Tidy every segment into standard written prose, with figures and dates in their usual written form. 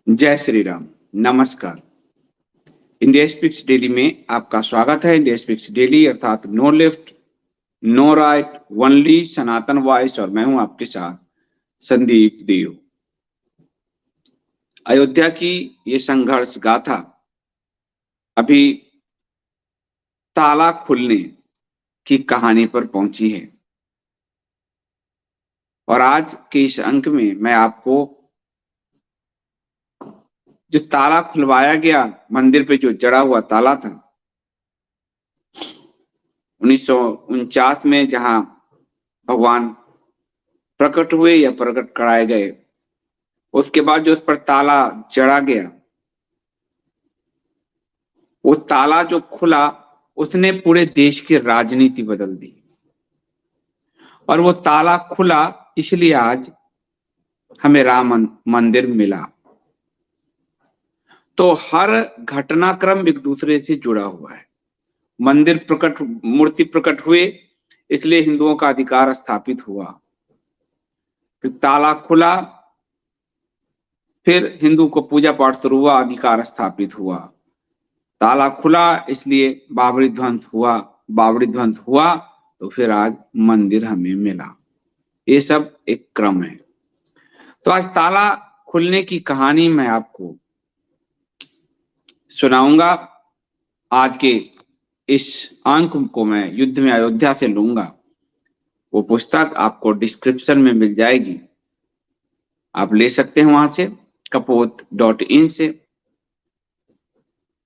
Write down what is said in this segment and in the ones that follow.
जय श्री राम। नमस्कार। India speaks daily में आपका स्वागत है। इंडिया स्पीक्स डेली अर्थात no left no right, only Sanatan voice, और मैं हूं आपके साथ संदीप देव। अयोध्या की ये संघर्ष गाथा अभी ताला खुलने की कहानी पर पहुंची है और आज के इस अंक में मैं आपको जो ताला खुलवाया गया, मंदिर पे जो जड़ा हुआ ताला था 1949 में, जहां भगवान प्रकट हुए या प्रकट कराए गए, उसके बाद जो उस पर ताला जड़ा गया, वो ताला जो खुला उसने पूरे देश की राजनीति बदल दी। और वो ताला खुला इसलिए आज हमें राम मंदिर मिला। तो हर घटनाक्रम एक दूसरे से जुड़ा हुआ है। मंदिर प्रकट, मूर्ति प्रकट हुए इसलिए हिंदुओं का अधिकार स्थापित हुआ, फिर ताला खुला, फिर हिंदू को पूजा पाठ शुरू हुआ, अधिकार स्थापित हुआ। ताला खुला इसलिए बाबरी ध्वंस हुआ तो फिर आज मंदिर हमें मिला। ये सब एक क्रम है। तो आज ताला खुलने की कहानी मैं आपको सुनाऊंगा। आज के इस अंक को मैं युद्ध में अयोध्या से लूंगा। वो पुस्तक आपको डिस्क्रिप्शन में मिल जाएगी, आप ले सकते हैं वहां से, kapoth.in से।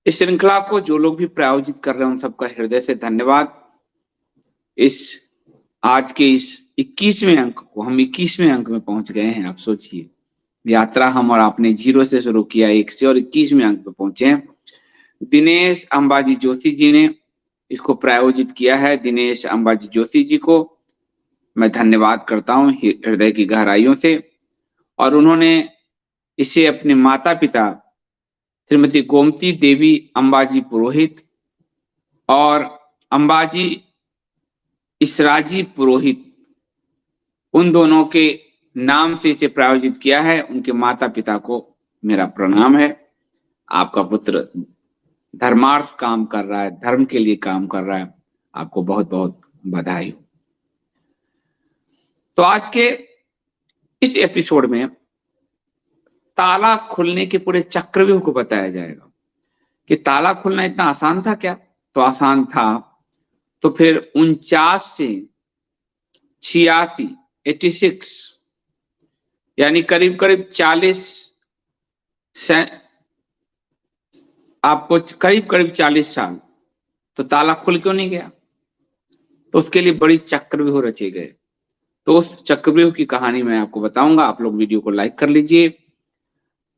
इस श्रृंखला को जो लोग भी प्रायोजित कर रहे हैं उन सबका हृदय से धन्यवाद। आज के इस 21वें अंक को हम 21वें अंक में पहुंच गए हैं। आप सोचिए, यात्रा हम और आपने 0 से शुरू किया, 1 से, और 21वें अंक पे पहुंचे हैं। दिनेश अंबाजी जोशी जी ने इसको प्रायोजित किया है। दिनेश अंबाजी जोशी जी को मैं धन्यवाद करता हूं हृदय की गहराइयों से। और उन्होंने इसे अपने माता पिता श्रीमती गोमती देवी अंबाजी पुरोहित और अंबाजी इसराजी पुरोहित, उन दोनों के नाम से इसे प्रायोजित किया है। उनके माता पिता को मेरा प्रणाम है। आपका पुत्र धर्मार्थ काम कर रहा है, धर्म के लिए काम कर रहा है, आपको बहुत बहुत बधाई हो। तो आज के इस एपिसोड में ताला खुलने के पूरे चक्रव्यूह को बताया जाएगा कि ताला खुलना इतना आसान था क्या? तो आसान था। तो फिर 49 से 86 यानी करीब करीब 40 आपको करीब करीब 40 साल तो ताला खुल क्यों नहीं गया? तो उसके लिए बड़ी चक्रव्यूह रचे गए। तो उस चक्रव्यूह की कहानी मैं आपको बताऊंगा। आप लोग वीडियो को लाइक कर लीजिए,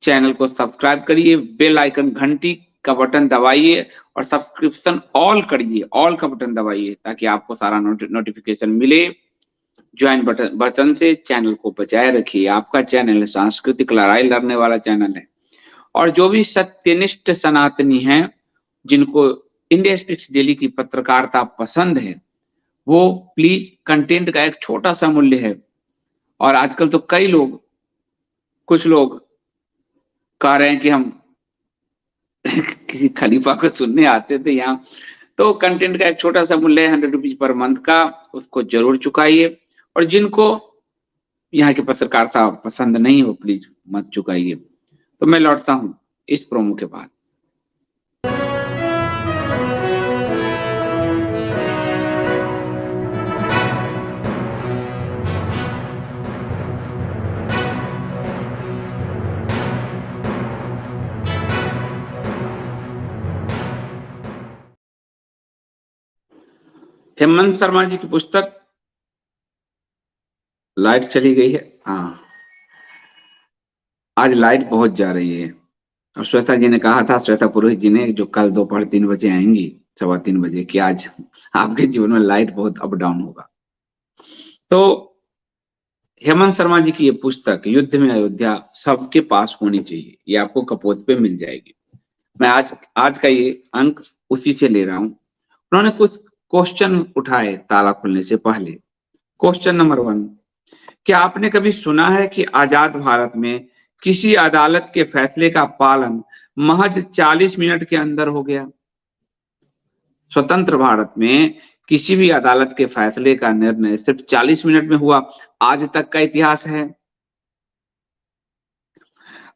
चैनल को सब्सक्राइब करिए, बेल आइकन घंटी का बटन दबाइए और सब्सक्रिप्शन ऑल करिए, ऑल का बटन दबाइए ताकि आपको सारा नोटिफिकेशन मिले। ज्वाइन बटन से चैनल को बचाए रखिए। आपका चैनल है, सांस्कृतिक लड़ाई लड़ने वाला चैनल है। और जो भी सत्यनिष्ठ सनातनी हैं, जिनको इंडिया स्पीक्स डेली की पत्रकारिता पसंद है, वो प्लीज, कंटेंट का एक छोटा सा मूल्य है। और आजकल तो कई लोग, कुछ लोग कह रहे हैं कि हम किसी खलीफा को सुनने आते थे यहाँ। तो कंटेंट का एक छोटा सा मूल्य है, 100 रुपीज पर मंथ का, उसको जरूर चुकाइए। और जिनको यहाँ की पत्रकारिता पसंद नहीं हो, प्लीज मत चुकाइए। तो मैं लौटता हूँ इस प्रोमो के बाद। हेमंत शर्मा जी की पुस्तक, लाइट चली गई है। हाँ, आज लाइट बहुत जा रही है। और श्वेता जी ने कहा था, श्वेता पुरोहित जी ने, जो कल दोपहर 3 बजे आएंगी, 3:15 बजे, कि आज आपके जीवन में लाइट बहुत अप डाउन होगा। तो हेमंत शर्मा जी की ये पुस्तक युद्ध में अयोध्या सबके पास होनी चाहिए। ये आपको कपोत पे मिल जाएगी। मैं आज का ये अंक उसी से ले रहा हूं। उन्होंने कुछ क्वेश्चन उठाए ताला खुलने से पहले। क्वेश्चन नंबर 1, क्या आपने कभी सुना है कि आजाद भारत में किसी अदालत के फैसले का पालन महज 40 मिनट के अंदर हो गया। स्वतंत्र भारत में किसी भी अदालत के फैसले का निर्णय सिर्फ 40 मिनट में हुआ, आज तक का इतिहास है।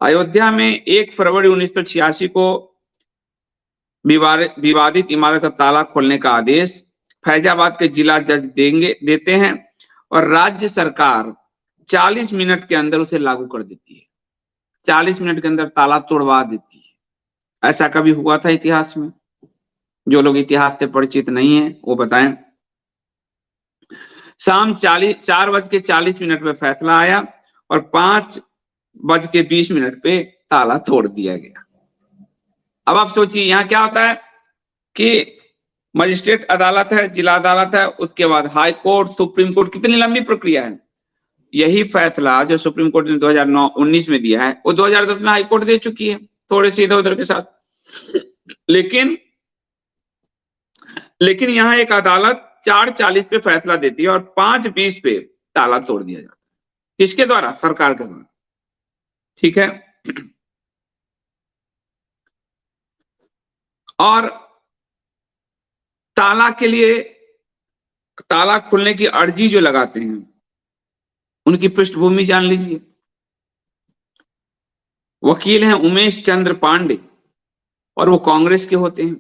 अयोध्या में 1 फरवरी 1986 को विवादित इमारत का ताला खोलने का आदेश फैजाबाद के जिला जज देते हैं और राज्य सरकार 40 मिनट के अंदर उसे लागू कर देती है। 40 मिनट के अंदर ताला तोड़वा देती है। ऐसा कभी हुआ था इतिहास में? जो लोग इतिहास से परिचित नहीं है वो बताएं। शाम 4:40 पे फैसला आया और 5:20 पे ताला तोड़ दिया गया। अब आप सोचिए यहाँ क्या होता है कि मजिस्ट्रेट अदालत है, जिला अदालत है, उसके बाद हाई कोर्ट, सुप्रीम कोर्ट, कितनी लंबी प्रक्रिया है। यही फैसला जो सुप्रीम कोर्ट ने 2019 में दिया है वो 2010 में हाई कोर्ट दे चुकी है, थोड़े से इधर उधर के साथ। लेकिन यहाँ एक अदालत 4:40 पे फैसला देती है और 5:20 पे ताला तोड़ दिया जाता है। किसके द्वारा? सरकार के द्वारा। ठीक है। और ताला के लिए, ताला खोलने की अर्जी जो लगाते हैं उनकी पृष्ठभूमि जान लीजिए। वकील हैं उमेश चंद्र पांडे और वो कांग्रेस के होते हैं।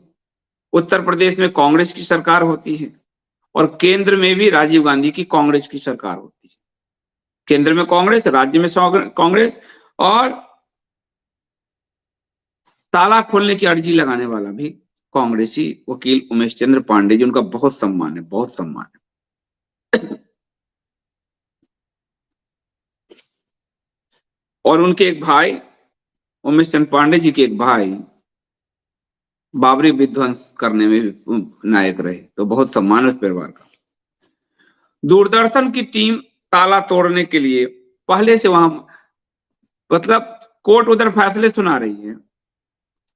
उत्तर प्रदेश में कांग्रेस की सरकार होती है और केंद्र में भी राजीव गांधी की कांग्रेस की सरकार होती है। केंद्र में कांग्रेस, राज्य में कांग्रेस। और ताला खोलने की अर्जी लगाने वाला भी कांग्रेसी वकील उमेश चंद्र पांडे जी, उनका बहुत सम्मान है, बहुत सम्मान है। और उनके एक भाई, उमेश चंद्र पांडे जी के एक भाई बाबरी विध्वंस करने में भी नायक रहे, तो बहुत सम्मान है उस परिवार का। दूरदर्शन की टीम ताला तोड़ने के लिए पहले से वहां, मतलब कोर्ट उधर फैसले सुना रही है,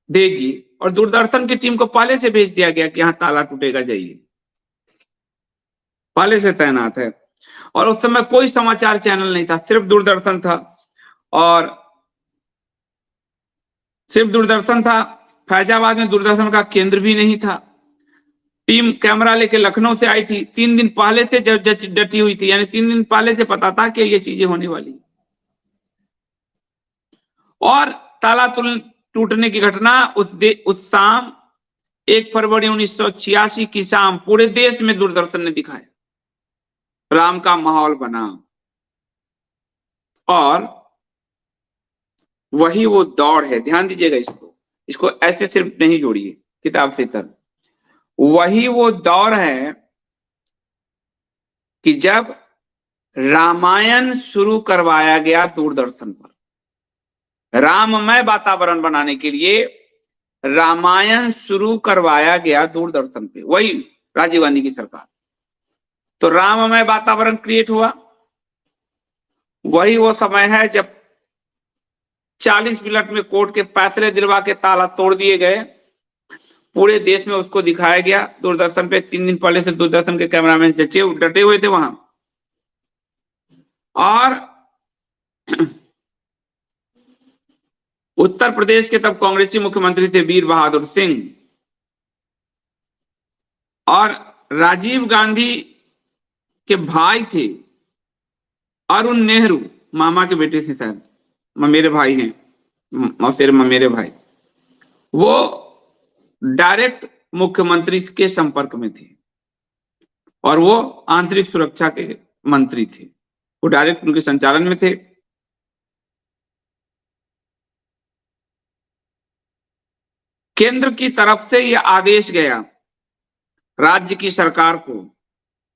देगी, और दूरदर्शन की टीम को पहले से भेज दिया गया कि यहां ताला टूटेगा, जाइए, पहले से तैनात है। और उस समय कोई समाचार चैनल नहीं था, सिर्फ दूरदर्शन था। और सिर्फ दूरदर्शन था, फैजाबाद में दूरदर्शन का केंद्र भी नहीं था। टीम कैमरा लेके लखनऊ से आई थी, 3 दिन पहले से डटी हुई थी, यानी 3 दिन पहले से पता था कि ये चीजें होने वाली। और ताला टूटने की घटना उस शाम 1 फरवरी 1986 की शाम पूरे देश में दूरदर्शन ने दिखाया। राम का माहौल बना। और वही वो दौड़ है, ध्यान दीजिएगा, इसको ऐसे सिर्फ नहीं जोड़िए किताब से तरफ। वही वो दौर है कि जब रामायण शुरू करवाया गया दूरदर्शन पर। राममय वातावरण बनाने के लिए रामायण शुरू करवाया गया दूरदर्शन पे, वही राजीव गांधी की सरकार। तो राममय वातावरण क्रिएट हुआ। वही वो समय है जब 40 मिनट में कोर्ट के फैसले दिलवा के ताला तोड़ दिए गए। पूरे देश में उसको दिखाया गया दूरदर्शन पे। 3 दिन पहले से दूरदर्शन के कैमरामैन डटे हुए थे वहां। और उत्तर प्रदेश के तब कांग्रेसी मुख्यमंत्री थे वीर बहादुर सिंह, और राजीव गांधी के भाई थे अरुण नेहरू, मामा के बेटे थे, शायद मेरे भाई हैं, मौसेर मेरे भाई। वो डायरेक्ट मुख्यमंत्री के संपर्क में थे और वो आंतरिक सुरक्षा के मंत्री थे, वो डायरेक्ट उनके संचालन में थे। केंद्र की तरफ से यह आदेश गया राज्य की सरकार को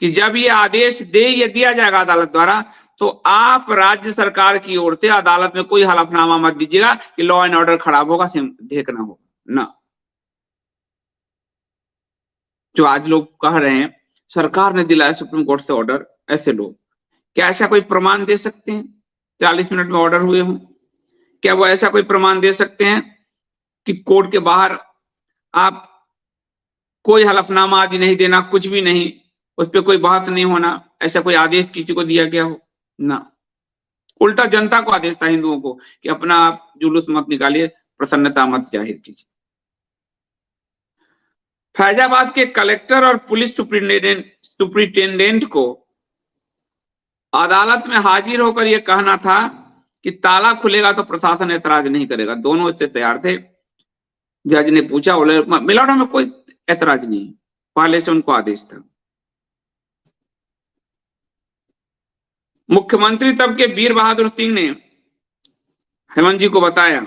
कि जब ये आदेश दिया जाएगा अदालत द्वारा, तो आप राज्य सरकार की ओर से अदालत में कोई हलफनामा मत दीजिएगा कि लॉ एंड ऑर्डर खराब होगा, देखना होगा ना। जो आज लोग कह रहे हैं सरकार ने दिलाया सुप्रीम कोर्ट से ऑर्डर, ऐसे लोग क्या ऐसा कोई प्रमाण दे सकते हैं 40 मिनट में ऑर्डर हुए हों? क्या वो ऐसा कोई प्रमाण दे सकते हैं कि कोर्ट के बाहर आप कोई हलफनामा आदि नहीं देना, कुछ भी नहीं, उस पर कोई बहस नहीं होना, ऐसा कोई आदेश किसी को दिया गया हो? ना। उल्टा जनता को आदेश था हिंदुओं को कि अपना आप जुलूस मत निकालिए, प्रसन्नता मत जाहिर कीजिए। फैजाबाद के कलेक्टर और पुलिस सुप्रिंटेंडेंट को अदालत में हाजिर होकर यह कहना था कि ताला खुलेगा तो प्रशासन ऐतराज नहीं करेगा। दोनों इससे तैयार थे। जज ने पूछा, बोले मिलावट में कोई ऐतराज नहीं, पहले से उनको आदेश था। मुख्यमंत्री तब के वीर बहादुर सिंह ने हेमंत जी को बताया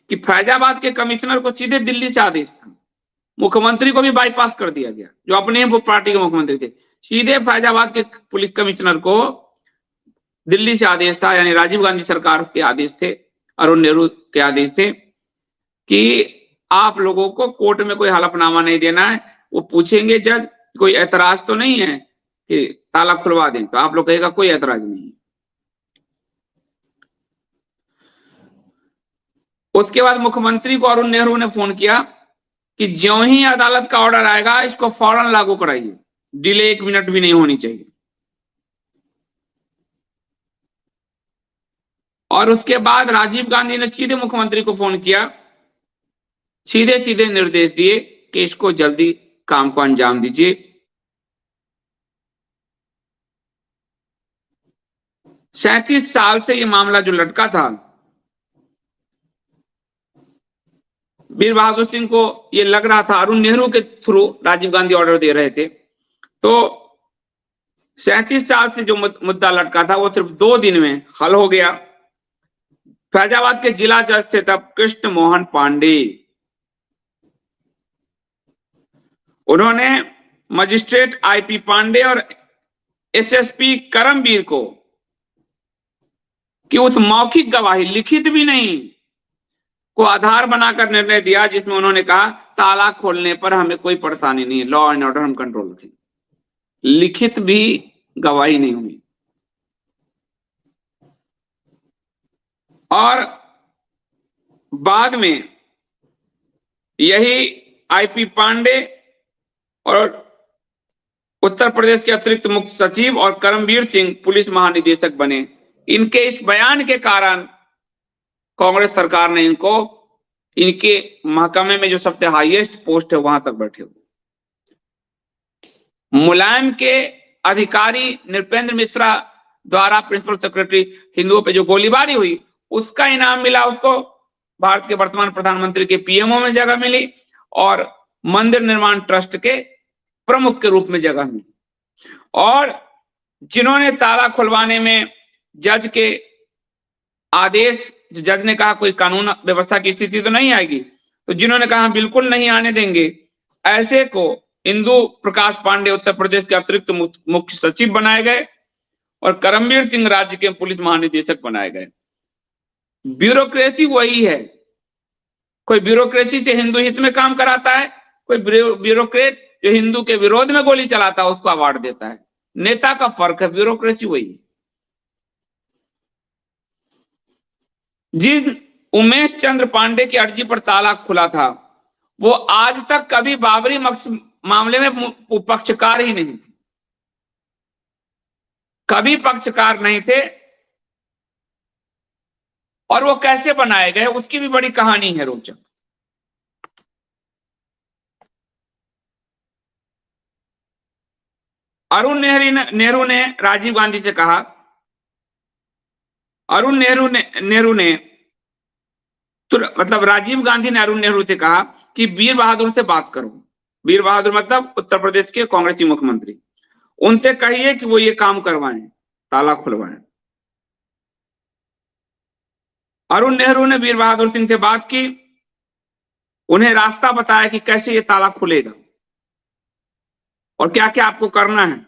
कि फैजाबाद के कमिश्नर को सीधे दिल्ली से आदेश था। मुख्यमंत्री को भी बाईपास कर दिया गया, जो अपने ही पार्टी के मुख्यमंत्री थे। सीधे फैजाबाद के पुलिस कमिश्नर को दिल्ली से आदेश था, यानी राजीव गांधी सरकार के आदेश थे, अरुण नेहरू के आदेश थे कि आप लोगों को कोर्ट में कोई हलफनामा नहीं देना है। वो पूछेंगे जज कोई ऐतराज तो नहीं है कि ताला खुलवा दें, तो आप लोग कहेगा कोई ऐतराज नहीं। उसके बाद मुख्यमंत्री को अरुण नेहरू ने फोन किया कि ज्यों ही अदालत का ऑर्डर आएगा इसको फौरन लागू कराइए, डिले 1 मिनट भी नहीं होनी चाहिए। और उसके बाद राजीव गांधी ने सीधे मुख्यमंत्री को फोन किया, सीधे सीधे निर्देश दिए कि इसको जल्दी काम को अंजाम दीजिए। 37 साल से ये मामला जो लटका था, वीर बहादुर सिंह को ये लग रहा था अरुण नेहरू के थ्रू राजीव गांधी ऑर्डर दे रहे थे, तो 37 साल से जो मुद्दा लटका था वो सिर्फ 2 दिन में हल हो गया। फैजाबाद के जिला जज थे तब कृष्ण मोहन पांडे। उन्होंने मजिस्ट्रेट आईपी पांडे और एसएसपी करमवीर को कि उस मौखिक गवाही, लिखित भी नहीं, को आधार बनाकर निर्णय दिया, जिसमें उन्होंने कहा ताला खोलने पर हमें कोई परेशानी नहीं है, लॉ एंड ऑर्डर हम कंट्रोल रखेंगे। लिखित भी गवाही नहीं हुई। और बाद में यही आईपी पांडे और उत्तर प्रदेश के अतिरिक्त मुख्य सचिव और करमवीर सिंह पुलिस महानिदेशक बने। इनके इस बयान के कारण कांग्रेस सरकार ने इनको इनके महकमे में जो सबसे हाईएस्ट पोस्ट है वहां तक बैठे हुए। मुलायम के अधिकारी नृपेंद्र मिश्रा द्वारा प्रिंसिपल सेक्रेटरी हिंदुओं पे जो गोलीबारी हुई, उसका इनाम मिला उसको। भारत के वर्तमान प्रधानमंत्री के पीएमओ में जगह मिली और मंदिर निर्माण ट्रस्ट के प्रमुख के रूप में जगह मिली। और जिन्होंने ताला खुलवाने में जज के आदेश, जज ने कहा कोई कानून व्यवस्था की स्थिति तो नहीं आएगी, तो जिन्होंने कहा बिल्कुल नहीं आने देंगे, ऐसे को इंदु प्रकाश पांडे उत्तर प्रदेश के अतिरिक्त मुख्य सचिव बनाए गए और करमवीर सिंह राज्य के पुलिस महानिदेशक बनाए गए। ब्यूरोक्रेसी वही है। कोई ब्यूरोक्रेसी से हिंदू हित में काम कराता है, कोई ब्यूरोक्रेट जो हिंदू के विरोध में गोली चलाता है उसको अवार्ड देता है। नेता का फर्क है, ब्यूरोक्रेसी वही है। जिस उमेश चंद्र पांडे की अर्जी पर ताला खुला था, वो आज तक कभी बाबरी मामले में पक्षकार ही नहीं थे, कभी पक्षकार नहीं थे। और वो कैसे बनाए गए उसकी भी बड़ी कहानी है रोचक। अरुण नेहरू ने राजीव गांधी से कहा, अरुण नेहरू ने मतलब राजीव गांधी ने अरुण नेहरू से कहा कि वीर बहादुर से बात करो। वीर बहादुर मतलब उत्तर प्रदेश के कांग्रेसी मुख्यमंत्री, उनसे कहिए कि वो ये काम करवाएं, ताला खुलवाएं। अरुण नेहरू ने वीर बहादुर सिंह से बात की, उन्हें रास्ता बताया कि कैसे ये ताला खुलेगा और क्या क्या आपको करना है।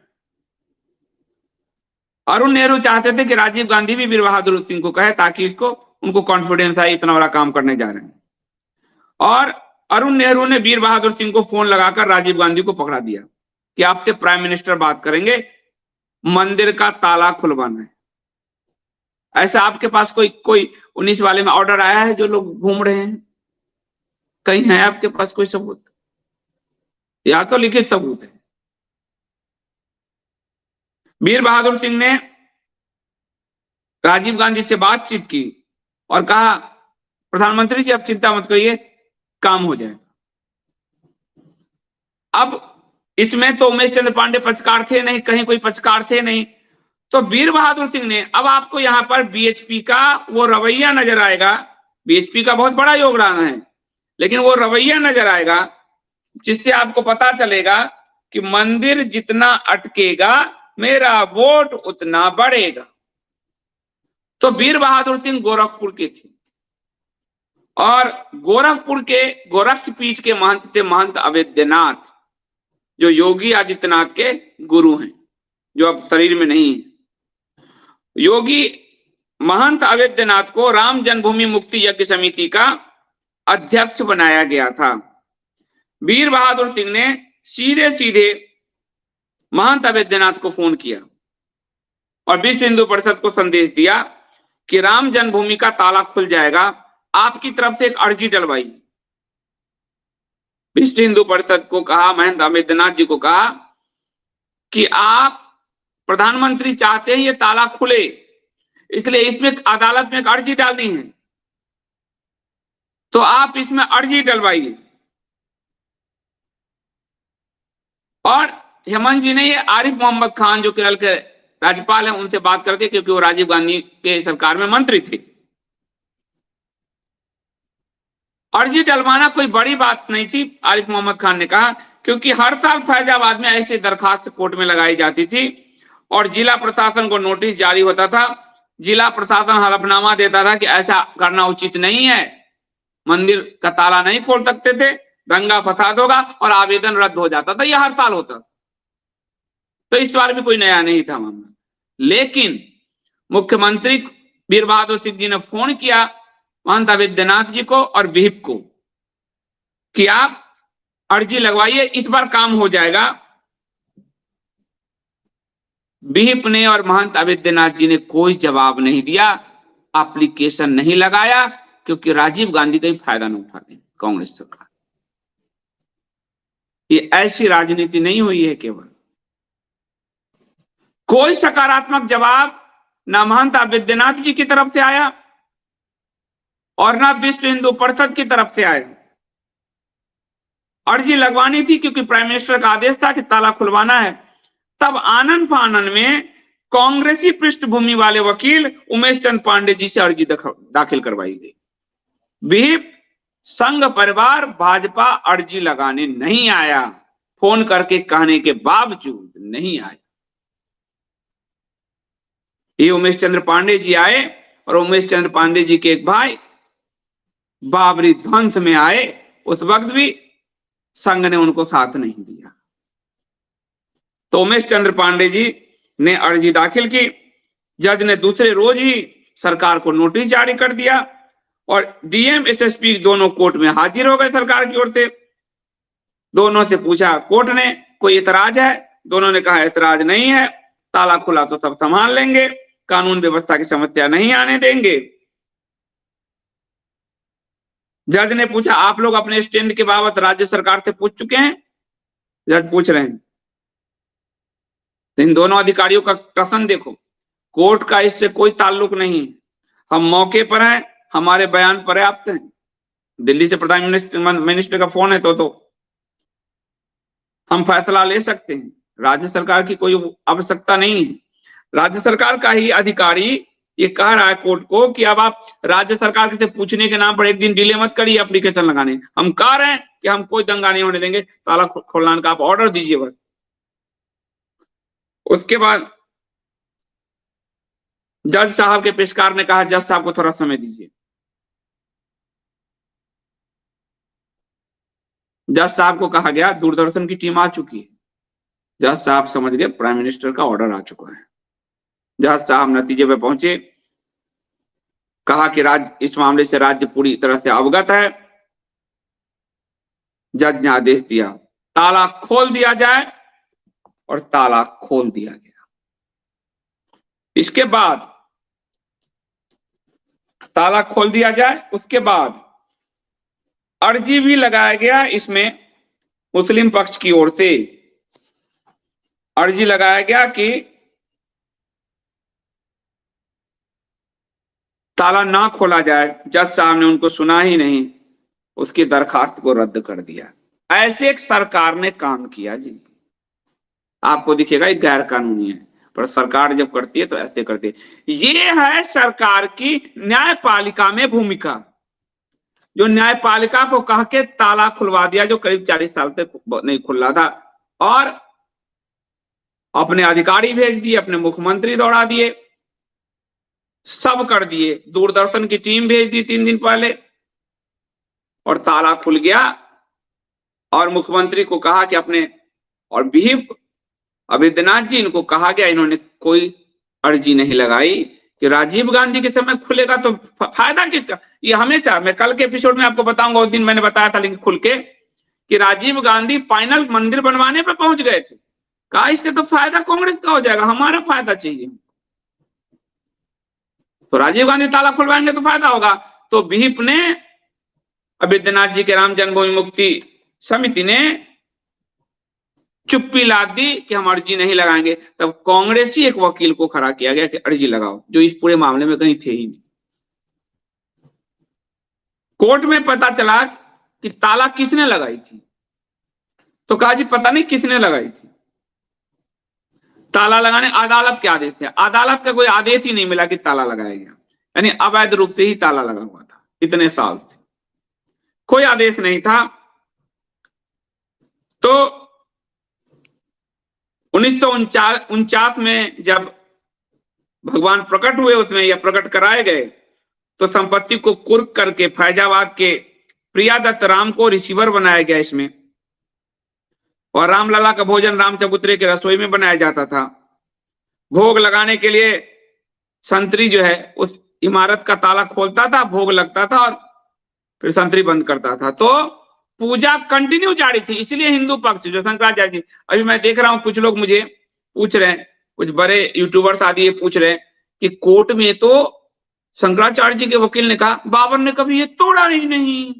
अरुण नेहरू चाहते थे कि राजीव गांधी भी वीर बहादुर सिंह को कहे ताकि इसको उनको कॉन्फिडेंस आए, इतना बड़ा काम करने जा रहे हैं। और अरुण नेहरू ने वीर बहादुर सिंह को फोन लगाकर राजीव गांधी को पकड़ा दिया कि आपसे प्राइम मिनिस्टर बात करेंगे, मंदिर का ताला खुलवाना है। ऐसा आपके पास कोई 19 वाले में ऑर्डर आया है जो लोग घूम रहे हैं? कहीं है आपके पास कोई सबूत? या तो लिखित सबूत है। वीर बहादुर सिंह ने राजीव गांधी से बातचीत की और कहा प्रधानमंत्री जी आप चिंता मत करिए, काम हो जाएगा। अब इसमें तो उमेश चंद्र पांडे पक्षकार थे नहीं, कहीं कोई पक्षकार थे नहीं, तो वीर बहादुर सिंह ने, अब आपको यहां पर बीएचपी का वो रवैया नजर आएगा, बीएचपी का बहुत बड़ा योगदान है, लेकिन वो रवैया नजर आएगा जिससे आपको पता चलेगा कि मंदिर जितना अटकेगा मेरा वोट उतना बढ़ेगा। तो वीर बहादुर सिंह गोरखपुर के थे और गोरखपुर के गोरक्षपीठ के महंत थे महंत अवेद्यनाथ, जो योगी आदित्यनाथ के गुरु हैं, जो अब शरीर में नहीं है। योगी महंत अवेद्यनाथ को राम जन्मभूमि मुक्ति यज्ञ समिति का अध्यक्ष बनाया गया था। वीर बहादुर सिंह ने सीधे सीधे महंत अवेद्यनाथ को फोन किया और विश्व हिंदू परिषद को संदेश दिया कि राम जन्मभूमि का ताला खुल जाएगा, आपकी तरफ से एक अर्जी डलवाई। विश्व हिंदू परिषद को कहा, महंत अवेद्यनाथ जी को कहा कि आप प्रधानमंत्री चाहते हैं ये ताला खुले, इसलिए इसमें अदालत में एक अर्जी डालनी है, तो आप इसमें अर्जी डलवाइए। और हेमंत जी ने ये आरिफ मोहम्मद खान जो केरल के राज्यपाल हैं उनसे बात करके, क्योंकि वो राजीव गांधी के सरकार में मंत्री थे, अर्जी डलवाना कोई बड़ी बात नहीं थी, आरिफ मोहम्मद खान ने कहा, क्योंकि हर साल फैजाबाद में ऐसे दरखास्त कोर्ट में लगाई जाती थी और जिला प्रशासन को नोटिस जारी होता था, जिला प्रशासन हलफनामा देता था कि ऐसा करना उचित नहीं है, मंदिर का ताला नहीं खोल सकते थे, दंगा फसाद होगा, और आवेदन रद्द हो जाता था। यह हर साल होता था, तो इस बार भी कोई नया नहीं था मामला। लेकिन मुख्यमंत्री वीर बहादुर सिंह जी ने फोन किया महंत अवेद्यनाथ जी को और विहिप को कि आप अर्जी लगवाइए, इस बार काम हो जाएगा। विहिप ने और महंत अवेद्यनाथ जी ने कोई जवाब नहीं दिया, एप्लीकेशन नहीं लगाया, क्योंकि राजीव गांधी का ही फायदा न उठा रहे कांग्रेस सरकार। ये ऐसी राजनीति नहीं हुई है केवल। कोई सकारात्मक जवाब ना महंत अवेद्यनाथ जी की तरफ से आया और ना विश्व हिंदू परिषद की तरफ से आया। अर्जी लगवानी थी क्योंकि प्राइम मिनिस्टर का आदेश था कि ताला खुलवाना है, तब आनन फानन में कांग्रेसी पृष्ठभूमि वाले वकील उमेश चंद्र पांडे जी से अर्जी दाखिल करवाई गई। विहिप संघ परिवार भाजपा अर्जी लगाने नहीं आया, फोन करके कहने के बावजूद नहीं आया। ये उमेश चंद्र पांडे जी आए और उमेश चंद्र पांडे जी के एक भाई बाबरी ध्वंस में आए, उस वक्त भी संघ ने उनको साथ नहीं दिया। तो उमेश चंद्र पांडे जी ने अर्जी दाखिल की, जज ने दूसरे रोज ही सरकार को नोटिस जारी कर दिया और डीएम एसएसपी दोनों कोर्ट में हाजिर हो गए सरकार की ओर से। दोनों से पूछा कोर्ट ने कोई एतराज है, दोनों ने कहा एतराज नहीं है, ताला खुला तो सब संभाल लेंगे, कानून व्यवस्था की समस्या नहीं आने देंगे। जज ने पूछा आप लोग अपने स्टैंड के बाबत राज्य सरकार से पूछ चुके हैं? जज पूछ रहे हैं। इन दोनों अधिकारियों का प्रश्न देखो, कोर्ट का इससे कोई ताल्लुक नहीं, हम मौके पर हैं, हमारे बयान पर्याप्त हैं। दिल्ली से प्रधान मिनिस्टर का फोन है तो हम फैसला ले सकते हैं, राज्य सरकार की कोई आवश्यकता नहीं है। राज्य सरकार का ही अधिकारी ये कह रहा है कोर्ट को कि अब आप राज्य सरकार से पूछने के नाम पर एक दिन डिले मत करिए एप्लीकेशन लगाने, हम कह रहे हैं कि हम कोई दंगा नहीं होने देंगे, ताला खोलने का आप ऑर्डर दीजिए बस। उसके बाद जज साहब के पेशकार ने कहा जज साहब को थोड़ा समय दीजिए। जज साहब को कहा गया दूरदर्शन की टीम आ चुकी है। जज साहब समझ गए प्राइम मिनिस्टर का ऑर्डर आ चुका है। जज साहब नतीजे पे पहुंचे, कहा कि राज्य इस मामले से राज्य पूरी तरह से अवगत है। जज ने आदेश दिया ताला खोल दिया जाए और ताला खोल दिया गया। इसके बाद ताला खोल दिया जाए, उसके बाद अर्जी भी लगाया गया। इसमें मुस्लिम पक्ष की ओर से अर्जी लगाया गया कि ताला ना खोला जाए, जज साहब ने उनको सुना ही नहीं, उसकी दरखास्त को रद्द कर दिया। ऐसे एक सरकार ने काम किया जी। आपको दिखेगा ये गैर कानूनी है, पर सरकार जब करती है तो ऐसे करती है। ये है सरकार की न्यायपालिका में भूमिका, जो न्यायपालिका को कह के ताला खुलवा दिया जो करीब 40 साल तक नहीं खुल रहा था, और अपने अधिकारी भेज दिए, अपने मुख्यमंत्री दौड़ा दिए, सब कर दिए, दूरदर्शन की टीम भेज दी 3 दिन पहले, और ताला खुल गया। और मुख्यमंत्री को कहा कि अपने, और व्हीप अवैधनाथ जी, इनको कहा गया, इन्होंने कोई अर्जी नहीं लगाई कि राजीव गांधी के समय खुलेगा तो फायदा किसका। ये हमेशा, मैं कल के एपिसोड में आपको बताऊंगा, उस दिन मैंने बताया था लिंक खुल के कि राजीव गांधी फाइनल मंदिर बनवाने पे पहुंच गए थे, कहा इससे तो फायदा कांग्रेस का हो जाएगा, हमारा फायदा चाहिए। तो राजीव गांधी ताला खुलवाएंगे तो फायदा होगा। तो व्हीप ने, अवैधनाथ जी के राम जन्मभूमि मुक्ति समिति ने चुप्पी ला दी कि हम अर्जी नहीं लगाएंगे। तब कांग्रेसी एक वकील को खड़ा किया गया कि अर्जी लगाओ, जो इस पूरे मामले में कहीं थे ही नहीं। कोर्ट में पता चला कि ताला किसने लगाई थी, तो कहा जी पता नहीं किसने लगाई थी। ताला लगाने अदालत के आदेश थे, अदालत का कोई आदेश ही नहीं मिला कि ताला लगाया गया, यानी अवैध रूप से ही ताला लगा हुआ था। इतने साल से कोई आदेश नहीं था। तो 1949 में जब भगवान प्रकट हुए, उसमें यह प्रकट कराए गए, तो संपत्ति को कुर्क करके फैजाबाद के प्रिया दत्त राम को रिसीवर बनाया गया इसमें, और रामलला का भोजन राम चबूतरे के रसोई में बनाया जाता था। भोग लगाने के लिए संतरी जो है उस इमारत का ताला खोलता था, भोग लगता था और फिर संतरी बंद करता था। तो पूजा कंटिन्यू जारी थी। इसलिए हिंदू पक्ष जो शंकराचार्य जी, अभी मैं देख रहा हूं कुछ लोग मुझे पूछ रहे हैं, कुछ बड़े यूट्यूबर्स आदि ये पूछ रहे हैं कि कोर्ट में तो शंकराचार्य जी के वकील ने कहा बाबर ने कभी ये तोड़ा ही नहीं।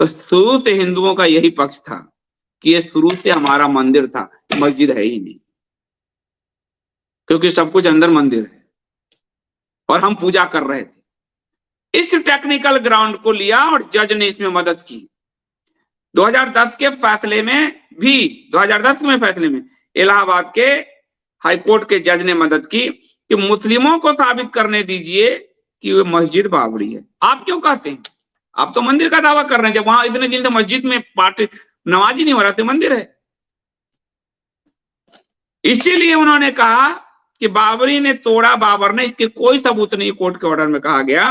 तो शुरू से हिंदुओं का यही पक्ष था कि ये शुरू से हमारा मंदिर था, मस्जिद है ही नहीं, क्योंकि सब कुछ अंदर मंदिर है और हम पूजा कर रहे थे। इस टेक्निकल ग्राउंड को लिया और जज ने इसमें मदद की। 2010 के फैसले में इलाहाबाद के हाईकोर्ट के जज ने मदद की कि मुस्लिमों को साबित करने दीजिए कि वो मस्जिद बाबरी है। आप क्यों कहते हैं, आप तो मंदिर का दावा कर रहे हैं, जब वहां इतने दिन से मस्जिद में पार्टी नमाज ही नहीं हो रहा था, मंदिर है। इसीलिए उन्होंने कहा कि बाबरी ने तोड़ा, बाबर ने, इसके कोई सबूत नहीं कोर्ट के ऑर्डर में कहा गया।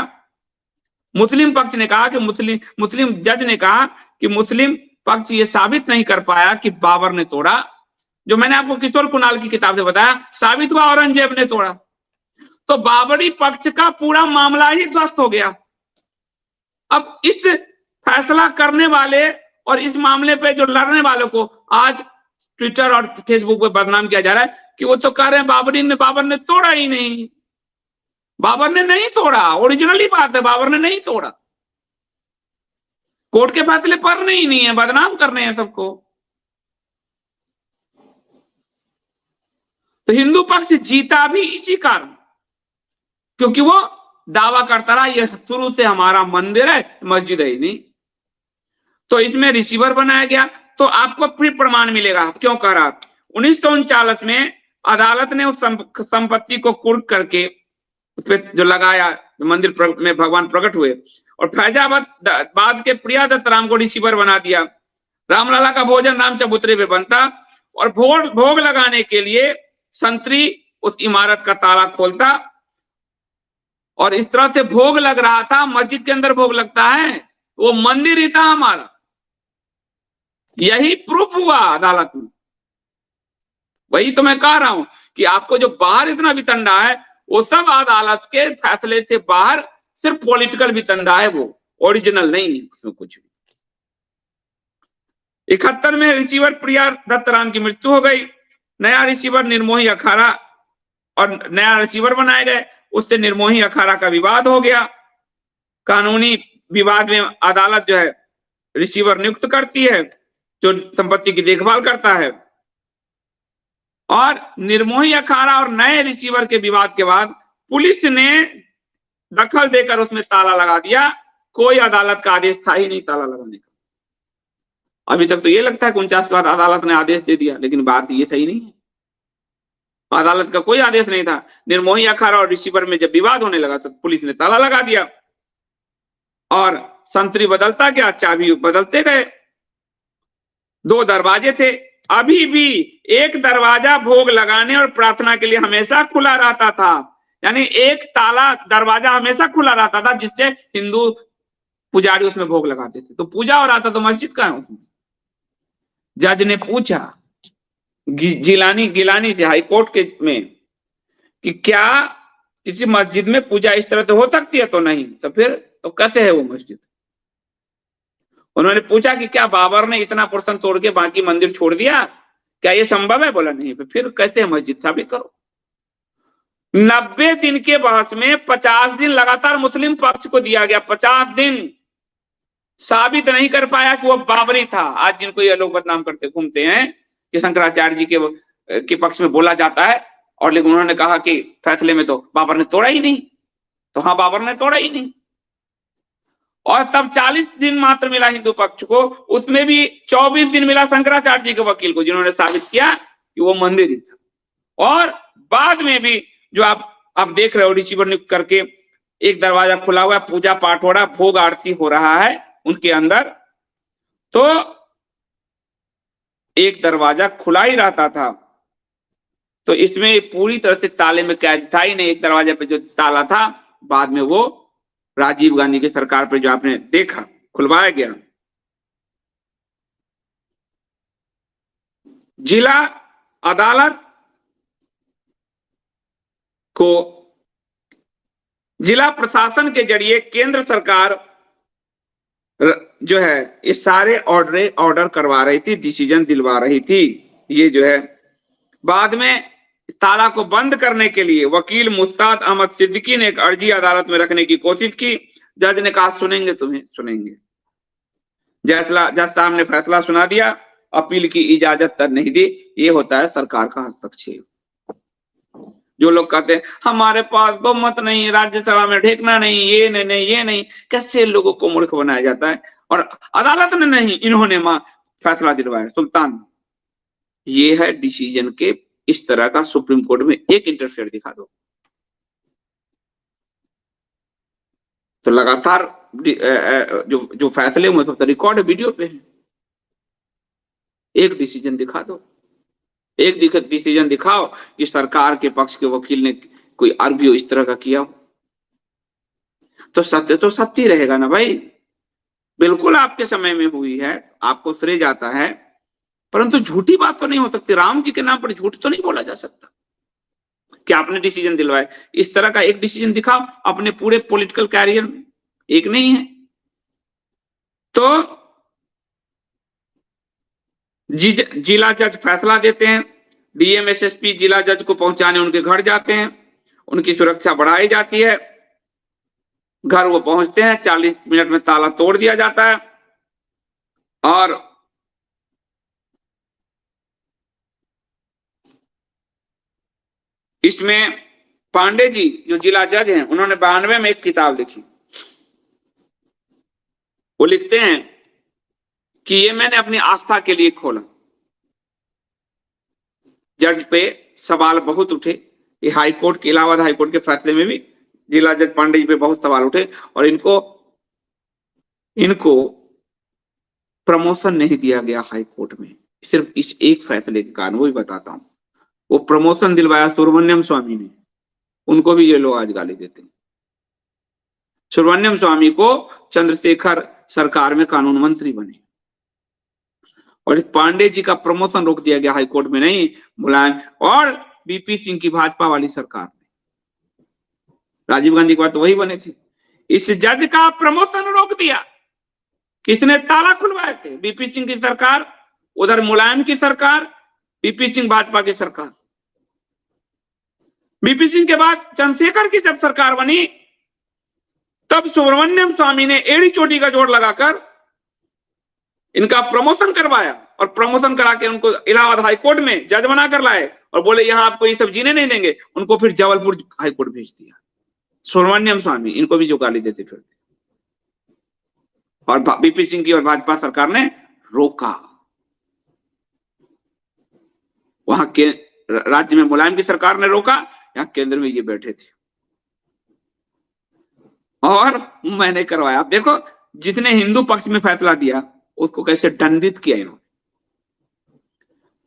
मुस्लिम पक्ष ने कहा कि मुस्लिम जज ने कहा कि मुस्लिम पक्ष ये साबित नहीं कर पाया कि बाबर ने तोड़ा। जो मैंने आपको किशोर कुणाल की किताब से बताया, साबित हुआ औरंगजेब ने तोड़ा। तो बाबरी पक्ष का पूरा मामला ही ध्वस्त हो गया। अब इस फैसला करने वाले और इस मामले पे जो लड़ने वालों को आज ट्विटर और फेसबुक पे बदनाम किया जा रहा है कि वो तो कह रहे हैं बाबर ने तोड़ा ही नहीं। बाबर ने नहीं तोड़ा, ओरिजिनली बात है, बाबर ने नहीं तोड़ा। कोर्ट के फैसले पर नहीं है, बदनाम कर रहे हैं सबको। तो हिंदू पक्ष जीता भी इसी कारण, क्योंकि वो दावा करता रहा ये शुरू से हमारा मंदिर है, मस्जिद है ही नहीं। तो इसमें रिसीवर बनाया गया, तो आपको फिर प्रमाण मिलेगा क्यों कह रहा। 1939 में अदालत ने उस संपत्ति को कुर्क करके उस पर जो लगाया, मंदिर में भगवान प्रकट हुए, और फैजाबाद के प्रिया दत्त राम को रिसीवर बना दिया। रामलला का भोजन राम चबूतरे पे बनता, और भोग लगाने के लिए संतरी उस इमारत का ताला खोलता, और इस तरह से भोग लग रहा था। मस्जिद के अंदर भोग लगता है, वो मंदिर ही था हमारा। यही प्रूफ हुआ अदालत में। वही तो मैं कह रहा हूं कि आपको जो बाहर इतना वितंडा है, वो सब अदालत के फैसले से बाहर सिर्फ पॉलिटिकल वितंडा है, वो ओरिजिनल नहीं है उसमें कुछ भी। 71 में रिसीवर प्रिया दत्त राम की मृत्यु हो गई। नया रिसीवर निर्मोही अखाड़ा और नया रिसीवर बनाए गए, उससे निर्मोही अखाड़ा का विवाद हो गया। कानूनी विवाद में अदालत जो है रिसीवर नियुक्त करती है जो संपत्ति की देखभाल करता है, और निर्मोही अखाड़ा और नए रिसीवर के विवाद के बाद पुलिस ने दखल देकर उसमें ताला लगा दिया। कोई अदालत का आदेश था ही नहीं ताला लगाने का। अभी तक तो ये लगता है कि 49 के बाद अदालत ने आदेश दे दिया, लेकिन बात ये सही नहीं है। अदालत का कोई आदेश नहीं था। निर्मोही अखाड़ा और रिसीवर में जब विवाद होने लगा तो पुलिस ने ताला लगा दिया और संतरी बदलता गया, चाबी बदलते गए। 2 दरवाजे थे, अभी भी एक दरवाजा भोग लगाने और प्रार्थना के लिए हमेशा खुला रहता था। यानी एक ताला दरवाजा हमेशा खुला रहता था जिससे हिंदू पुजारी उसमें भोग लगाते थे। तो पूजा हो रहा था तो मस्जिद कहाँ है उसमें? जज ने पूछा गिलानी से हाईकोर्ट के में कि क्या किसी मस्जिद में पूजा इस तरह से हो सकती है? तो नहीं। तो फिर तो कैसे है वो मस्जिद? उन्होंने पूछा कि क्या बाबर ने इतना पोर्शन तोड़ के बाकी मंदिर छोड़ दिया, क्या ये संभव है? बोला नहीं। फिर कैसे है मस्जिद? साबित करो। 90 दिन के बहस में 50 दिन लगातार मुस्लिम पक्ष को दिया गया। 50 दिन साबित नहीं कर पाया कि वो बाबरी था। आज जिनको ये लोग बदनाम करते घूमते हैं कि शंकराचार्य जी के पक्ष में बोला जाता है, और लेकिन उन्होंने कहा कि फैसले में तो बाबर ने तोड़ा ही नहीं। तो हाँ, बाबर ने तोड़ा ही नहीं। और तब 40 दिन मात्र मिला हिंदू पक्ष को, उसमें भी 24 दिन मिला शंकराचार्य जी के वकील को, जिन्होंने साबित किया कि वो मंदिर ही था। और बाद में भी जो आप देख रहे हो रिसीवर नियुक्त करके, एक दरवाजा खुला हुआ है, पूजा पाठ हो रहा, भोग आरती हो रहा है उनके अंदर, तो एक दरवाजा खुला ही रहता था। तो इसमें पूरी तरह से ताले में कैद था ही नहीं। एक दरवाजे पे जो ताला था, बाद में वो राजीव गांधी की सरकार पे जो आपने देखा खुलवाया गया। जिला अदालत को जिला प्रशासन के जरिए केंद्र सरकार जो है ये सारे ऑर्डर करवा रही थी, डिसीजन दिलवा रही थी। ये जो है बाद में ताला को बंद करने के लिए वकील मुस्ताद अहमद सिद्दीकी ने एक अर्जी अदालत में रखने की कोशिश की। जज ने कहा सुनेंगे तुम्हें, सुनेंगे। जज साहब ने फैसला सुना दिया, अपील की इजाजत तक नहीं दी। ये होता है सरकार का हस्तक्षेप। जो लोग कहते हैं हमारे पास बहुमत नहीं, राज्यसभा में ढेकना नहीं, ये नहीं, ये नहीं, कैसे लोगों को मूर्ख बनाया जाता है। और अदालत ने नहीं, इन्होंने फैसला दिलवाया, सुल्तान। ये है डिसीजन के इस तरह का। सुप्रीम कोर्ट में एक इंटरफेयर दिखा दो तो लगातार जो फैसले हुए सब रिकॉर्ड वीडियो पे है। एक डिसीजन दिखा दो, एक डिसीजन दिखाओ कि सरकार के पक्ष के वकील ने कोई आर्ग्यू इस तरह का किया हो, तो सत्य रहेगा ना भाई। बिल्कुल आपके समय में हुई है, आपको श्रेय जाता है, परंतु झूठी बात तो नहीं हो सकती। राम जी के नाम पर झूठ तो नहीं बोला जा सकता कि आपने डिसीजन दिलवाए। इस तरह का एक डिसीजन दिखाओ अपने पूरे पॉलिटिकल कैरियर में, एक नहीं है। तो जिला जज फैसला देते हैं, डीएम एसएसपी जिला जज को पहुंचाने उनके घर जाते हैं, उनकी सुरक्षा बढ़ाई जाती है। घर वो पहुंचते हैं, 40 मिनट में ताला तोड़ दिया जाता है। और इसमें पांडे जी जो जिला जज हैं, उन्होंने 92 में एक किताब लिखी। वो लिखते हैं कि ये मैंने अपनी आस्था के लिए खोला। जज पे सवाल बहुत उठे। ये हाईकोर्ट के, इलाहाबाद हाईकोर्ट के फैसले में भी जिला जज पांडे जी पे बहुत सवाल उठे, और इनको प्रमोशन नहीं दिया गया हाईकोर्ट में, सिर्फ इस एक फैसले के कारण। वो भी बताता हूं। वो प्रमोशन दिलवाया सुब्रमण्यम स्वामी ने, उनको भी ये लोग आज गाली देते हैं। सुब्रमण्यम स्वामी को चंद्रशेखर सरकार में कानून मंत्री बने, और इस पांडे जी का प्रमोशन रोक दिया गया हाईकोर्ट में नहीं, मुलायम और बीपी सिंह की भाजपा वाली सरकार में। राजीव गांधी के बाद तो वही बने थे। इस जज का प्रमोशन रोक दिया। किसने ताला खुलवाए थे? बीपी सिंह की सरकार, उधर मुलायम की सरकार, बीपी सिंह भाजपा की सरकार। बीपी सिंह के बाद चंद्रशेखर की जब सरकार बनी, तब सुब्रमण्यम स्वामी ने एड़ी चोटी का जोड़ लगाकर इनका प्रमोशन करवाया, और प्रमोशन करा के उनको इलाहाबाद हाईकोर्ट में जज बनाकर लाए, और बोले यहाँ आपको ये सब जीने नहीं देंगे, उनको फिर जबलपुर हाईकोर्ट भेज दिया। सुब्रमण्यम स्वामी, इनको भी जो गाली देते फिरते, और बीपी सिंह की और भाजपा सरकार ने रोका। वहां के राज्य में मुलायम की सरकार ने रोका, यहाँ केंद्र में ये बैठे थे और मैंने करवाया। आप देखो जितने हिंदू पक्ष में फैसला दिया उसको कैसे दंडित किया इन्होंने।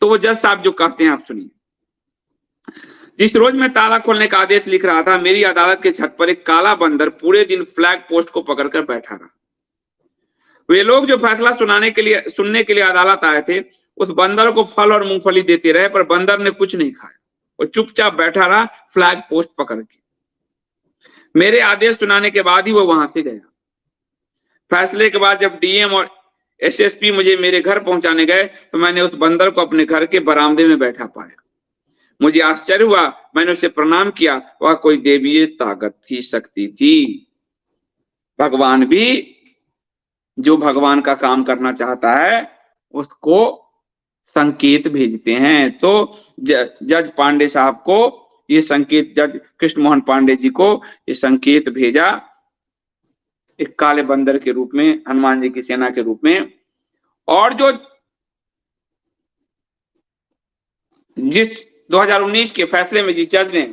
तो वो जज साहब जो कहते हैं आप सुनिए। जिस रोज मैं ताला खोलने का आदेश लिख रहा था, मेरी अदालत के छत पर एक काला बंदर पूरे दिन फ्लैग पोस्ट को पकड़कर बैठा रहा। वे लोग जो फैसला सुनने के लिए अदालत आए थे, उस बंदर को फल और मूंगफली देते रहे, पर बंदर ने कुछ नहीं खाया। वो चुपचाप बैठा रहा फ्लैग पोस्ट पकड़ के। मेरे आदेश सुनाने के बाद ही वो वहां से गया। फैसले के बाद जब डीएम और एसएसपी मुझे मेरे घर पहुंचाने गए, तो मैंने उस बंदर को अपने घर के बरामदे में बैठा पाया। मुझे आश्चर्य हुआ, मैंने उसे प्रणाम किया। वह कोई देवीय ताकत थी, शक्ति थी। भगवान भी जो भगवान का काम करना चाहता है उसको संकेत भेजते हैं। तो जज पांडे साहब को ये संकेत, जज कृष्ण मोहन पांडे जी को ये संकेत भेजा एक काले बंदर के रूप में, हनुमान जी की सेना के रूप में। और जो जिस 2019 के फैसले में जिस जज ने,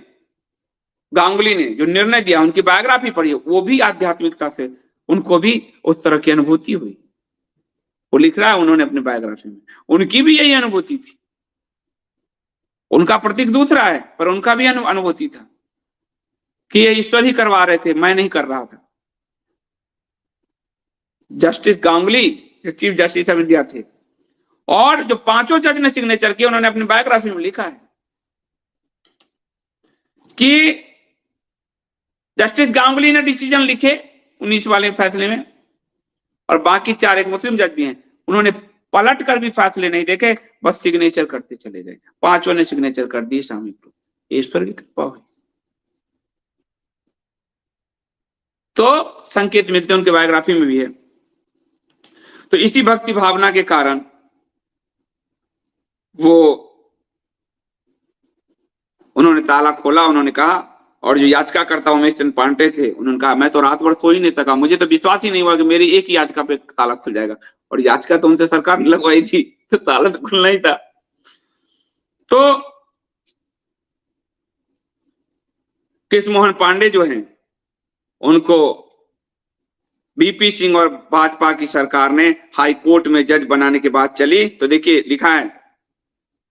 गांगुली ने जो निर्णय दिया, उनकी बायोग्राफी पढ़ी, वो भी आध्यात्मिकता से, उनको भी उस तरह की अनुभूति हुई। वो लिख रहा है उन्होंने अपनी बायोग्राफी में, उनकी भी यही अनुभूति थी। उनका प्रतीक दूसरा है, पर उनका भी अनुभूति था कि ये ईश्वर ही करवा रहे थे, मैं नहीं कर रहा था। Justice Ganguly chief justice of India थे, और जो पांचों जज ने सिग्नेचर किए, उन्होंने अपनी बायोग्राफी में लिखा है कि जस्टिस गांगुली ने डिसीजन लिखे 19 वाले फैसले में, और बाकी 4 एक मुस्लिम जज भी हैं, उन्होंने पलट कर भी फैसले नहीं देखे, बस सिग्नेचर करते चले गए। पांचों ने सिग्नेचर कर दिए शामिल को। ईश्वर की कृपा हुई। तो संकेत मिलते हैं, उनके बायोग्राफी में भी है। तो इसी भक्ति भावना के कारण उन्होंने ताला खोला। उन्होंने कहा, और जो याचिकाकर्ता उमेश चंद पांडे थे, उन्होंने कहा मैं तो रात भर सो ही नहीं सका, मुझे तो विश्वास ही नहीं हुआ कि मेरी एक ही याचिका पे ताला खुल जाएगा, और याचिका तो उनसे सरकार ने लगवाई थी, तो ताला तो खुलना ही था। तो कृष्ण मोहन पांडे जो हैं, उनको बीपी सिंह और भाजपा की सरकार ने हाई कोर्ट में जज बनाने के बाद चली। तो देखिए लिखा है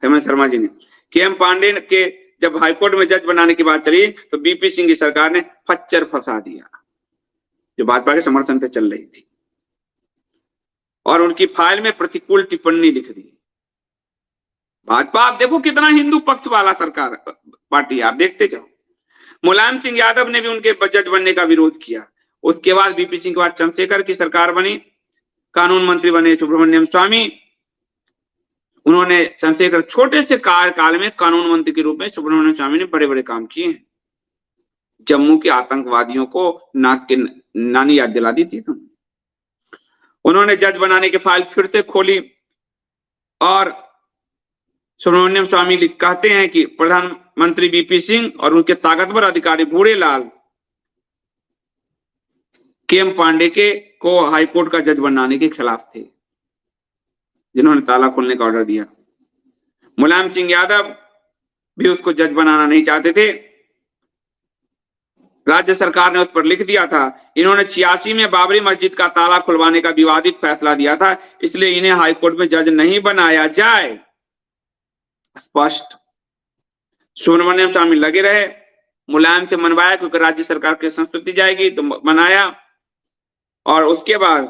हेमंत शर्मा जी ने, केएम पांडे के जब हाईकोर्ट में जज बनाने की बात चली, तो बीपी सिंह की सरकार ने खच्चर फंसा दिया, जो भाजपा के समर्थन से चल रही थी, और उनकी फाइल में प्रतिकूल टिप्पणी लिख दी। भाजपा आप देखो कितना हिंदू पक्ष वाला सरकार पार्टी, आप देखते जाओ। मुलायम सिंह यादव ने भी उनके जज बनने का विरोध किया। उसके बाद बीपी सिंह के बाद चंद्रशेखर की सरकार बनी, कानून मंत्री बने सुब्रमण्यम स्वामी। उन्होंने चंद्रशेखर छोटे से कार्यकाल में कानून मंत्री के रूप में सुब्रमण्यम स्वामी ने बड़े बड़े काम किए हैं। जम्मू के आतंकवादियों को नाक के नानी याद दिला दी थी। उन्होंने जज बनाने की फाइल फिर से खोली, और सुब्रमण्यम स्वामी कहते हैं कि प्रधानमंत्री बीपी सिंह और उनके ताकतवर अधिकारी बूढ़े लाल केएम पांडे को हाईकोर्ट का जज बनाने के खिलाफ थे, जिन्होंने ताला खोलने का ऑर्डर दिया। मुलायम सिंह यादव भी उसको जज बनाना नहीं चाहते थे। राज्य सरकार ने उस पर लिख दिया था। इन्होंने 86 में बाबरी मस्जिद का ताला खुलवाने का विवादित फैसला दिया था, इसलिए इन्हें हाईकोर्ट में जज नहीं बनाया जाए। स्पष्ट। सुब्रमण्यम स्वामी लगे रहे, मुलायम से मनवाया क्योंकि राज्य सरकार की संस्तुति जाएगी, तो बनाया। और उसके बाद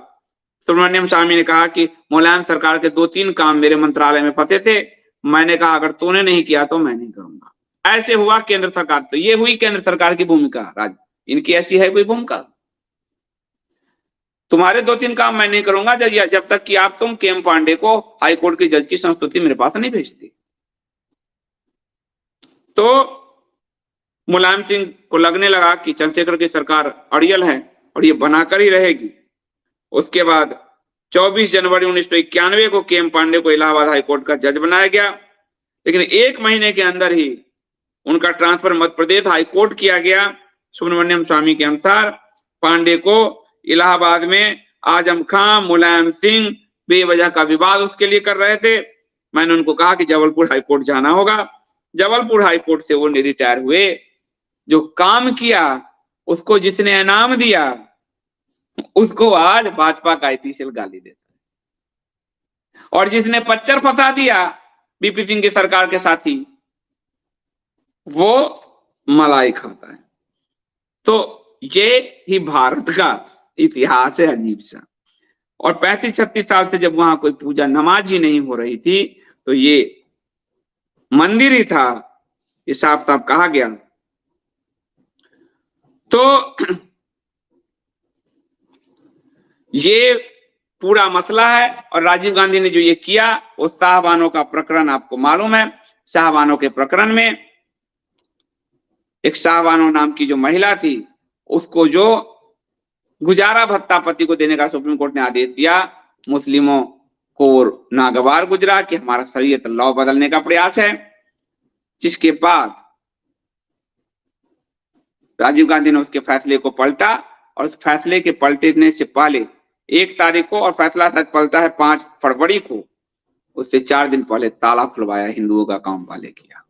सुब्रमण्यम स्वामी ने कहा कि मुलायम सरकार के 2-3 काम मेरे मंत्रालय में फंसे थे, मैंने कहा अगर तूने नहीं किया तो मैं नहीं करूंगा। ऐसे हुआ केंद्र सरकार। तो ये हुई केंद्र सरकार की भूमिका। राज्य इनकी ऐसी है कोई भूमिका, तुम्हारे 2-3 काम मैं नहीं करूंगा जब तक कि तुम केएम पांडे को हाईकोर्ट के जज की संस्तुति मेरे पास नहीं भेजती। तो मुलायम सिंह को लगने लगा कि चंद्रशेखर की सरकार अड़ियल है और ये बनाकर ही रहेगी। उसके बाद 24 जनवरी 1991 को केएम पांडे को इलाहाबाद हाईकोर्ट का जज बनाया गया। लेकिन 1 महीने के अंदर ही उनका ट्रांसफर मध्य प्रदेश हाईकोर्ट किया गया। सुब्रमण्यम स्वामी के अनुसार पांडे को इलाहाबाद में आजम खां, मुलायम सिंह बेवजह का विवाद उसके लिए कर रहे थे। मैंने उनको कहा कि जबलपुर हाईकोर्ट जाना होगा। जबलपुर हाईकोर्ट से वो रिटायर हुए। जो काम किया उसको जिसने इनाम दिया उसको आज भाजपा का IT सेल गाली देता है, और जिसने पच्चर फंसा दिया बीपी सिंह की सरकार के साथी वो मलाई खाता है। तो ये ही भारत का इतिहास है अजीब सा। और 35-36 साल से जब वहां कोई पूजा नमाज ही नहीं हो रही थी तो ये मंदिर ही था, ये साफ साफ कहा गया। तो ये पूरा मसला है। और राजीव गांधी ने जो ये किया वो शाहबानो का प्रकरण आपको मालूम है। शाहबानो के प्रकरण में एक शाहबानो नाम की जो महिला थी उसको जो गुजारा भत्ता पति को देने का सुप्रीम कोर्ट ने आदेश दिया, मुस्लिमों को नागवार गुजरा कि हमारा शरीयत लॉ बदलने का प्रयास है। जिसके बाद राजीव गांधी ने उसके फैसले को पलटा, और उस फैसले के पलटने से पहले 1 तारीख को, और फैसला शायद पलटा है 5 फरवरी को, उससे 4 दिन पहले ताला खुलवाया हिंदुओं का काम वाले किया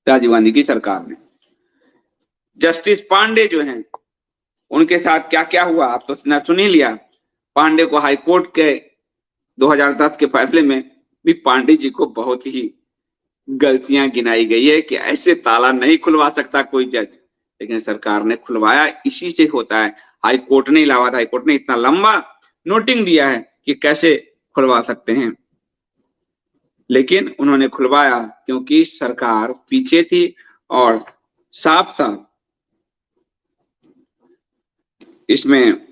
राजीव गांधी की सरकार ने। जस्टिस पांडे जो हैं उनके साथ क्या क्या हुआ आप तो सुन ही लिया। पांडे को हाईकोर्ट के 2010 के फैसले में भी पांडे जी को बहुत ही गलतियां गिनाई गई है कि ऐसे ताला नहीं खुलवा सकता कोई जज, लेकिन सरकार ने खुलवाया। इसी से होता है। हाईकोर्ट ने, इलाहाबाद हाईकोर्ट ने इतना लंबा नोटिंग दिया है कि कैसे खुलवा सकते हैं, लेकिन उन्होंने खुलवाया क्योंकि सरकार पीछे थी। और साफ साफ इसमें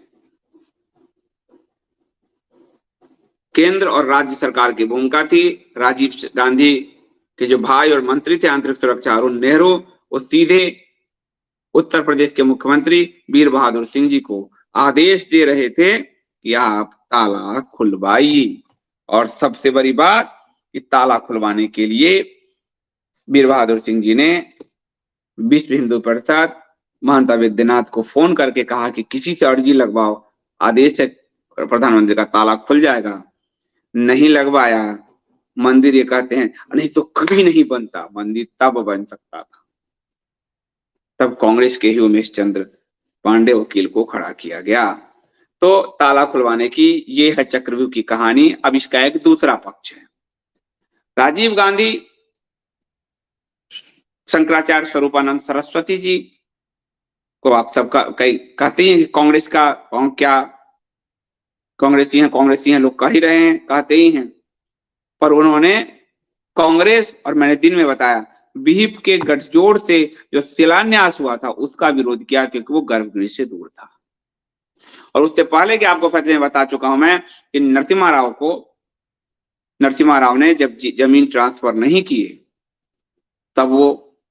केंद्र और राज्य सरकार की भूमिका थी। राजीव गांधी के जो भाई और मंत्री थे आंतरिक सुरक्षा अरुण नेहरू, वो सीधे उत्तर प्रदेश के मुख्यमंत्री वीर बहादुर सिंह जी को आदेश दे रहे थे कि आप ताला खुलवाइए। और सबसे बड़ी बात कि ताला खुलवाने के लिए वीर बहादुर सिंह जी ने विश्व हिंदू परिषद महंत अवेद्यनाथ को फोन करके कहा कि किसी से अर्जी लगवाओ, आदेश है प्रधानमंत्री का, ताला खुल जाएगा। नहीं लगवाया। मंदिर ये कहते हैं नहीं तो कभी नहीं बनता, मंदिर तब बन सकता था तब कांग्रेस के ही उमेश चंद्र पांडे वकील को खड़ा किया गया। तो ताला खुलवाने की ये है चक्रव्यूह की कहानी। अब इसका एक दूसरा पक्ष है। राजीव गांधी शंकराचार्य स्वरूपानंद सरस्वती जी को आप सबका कहते हैं कि कांग्रेस का क्या कांग्रेसी हैं लोग कह ही रहे हैं, कहते ही हैं, पर उन्होंने कांग्रेस, और मैंने दिन में बताया, विहिप के गठजोड़ से जो शिलान्यास हुआ था उसका विरोध किया क्योंकि वो गर्भगृह से दूर था। और उससे पहले कि आपको फैसले में बता चुका हूं मैं कि नरसिम्हा राव ने जब जमीन ट्रांसफर नहीं किए तब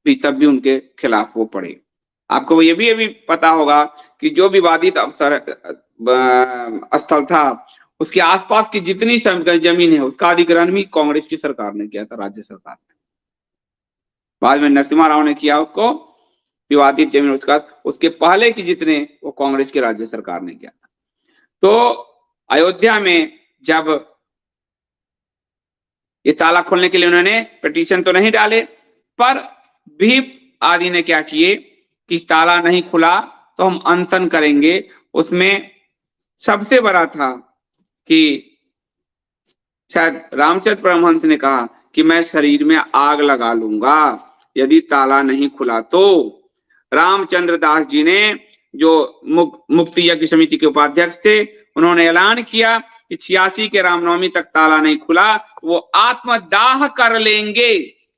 भी उनके खिलाफ वो पड़े। आपको ये भी पता होगा कि जो विवादित स्थल था उसके आसपास की जितनी जमीन है उसका अधिग्रहण भी कांग्रेस की सरकार ने किया था, राज्य सरकार ने। बाद में नरसिम्हा राव ने किया उसको विवादित जमीन, उसके पहले की जितने वो कांग्रेस की राज्य सरकार ने किया था। तो अयोध्या में जब ये ताला खोलने के लिए उन्होंने पिटीशन तो नहीं डाले, पर विहिप आदि ने क्या किए कि ताला नहीं खुला तो हम अनशन करेंगे। उसमें सबसे बड़ा था कि शायद रामचंद्र परमहंस ने कहा कि मैं शरीर में आग लगा लूंगा यदि ताला नहीं खुला तो। रामचंद्र दास जी ने जो मुक्ति यज्ञ समिति के उपाध्यक्ष थे, उन्होंने ऐलान किया कि 86 के रामनवमी तक ताला नहीं खुला वो आत्मदाह कर लेंगे।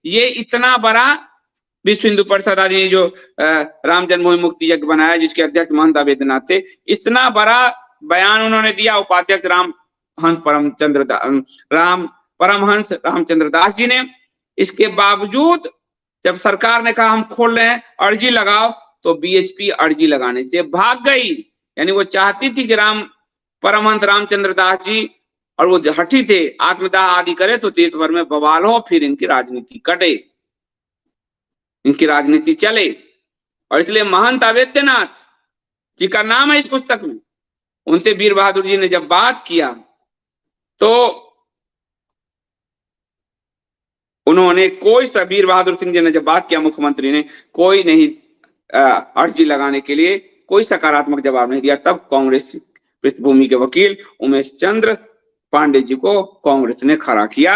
ये इतना बड़ा विश्व हिंदू परिषद आदि ने जो राम जन्मभूमि मुक्ति यज्ञ बनाया जिसके अध्यक्ष महंत अवेद्यनाथ थे, इतना बड़ा बयान उन्होंने दिया उपाध्यक्ष परमहंस रामचंद्र दास जी ने। इसके बावजूद जब सरकार ने कहा हम खोल रहे हैं, अर्जी लगाओ, तो बीएचपी अर्जी लगाने से भाग गई। यानी वो चाहती थी कि परमहंस रामचंद्र दास जी और वो हठी थे, आत्मदाह आदि करे तो देश भर में बवाल हो, फिर इनकी राजनीति कटे, इनकी राजनीति चले। और इसलिए महंत अवेद्यनाथ जी का नाम है इस पुस्तक में। उनसे वीर बहादुर जी ने जब बात किया तो उन्होंने कोई सा, वीर बहादुर सिंह जी ने जब बात किया, मुख्यमंत्री ने कोई नहीं अर्जी लगाने के लिए कोई सकारात्मक जवाब नहीं दिया। तब कांग्रेस पृष्ठभूमि के वकील उमेश चंद्र पांडे जी को कांग्रेस ने खड़ा किया।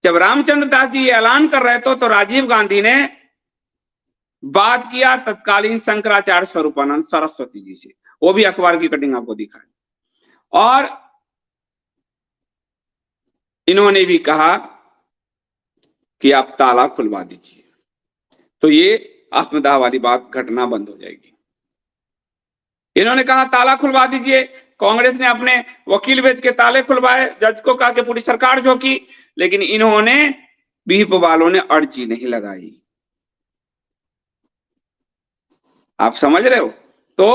जब रामचंद्र दास जी ये ऐलान कर रहे थे तो राजीव गांधी ने बात किया तत्कालीन शंकराचार्य स्वरूपानंद सरस्वती जी से, वो भी अखबार की कटिंग आपको दिखाई, और इन्होंने भी कहा कि आप ताला खुलवा दीजिए, तो ये आत्मदाह वाली बात घटना बंद हो जाएगी। इन्होंने कहा ताला खुलवा दीजिए, कांग्रेस ने अपने वकील भेज के ताले खुलवाए, जज को कहा कि पूरी सरकार झोंकी, लेकिन इन्होंने बीप वालों ने अर्जी नहीं लगाई। आप समझ रहे हो? तो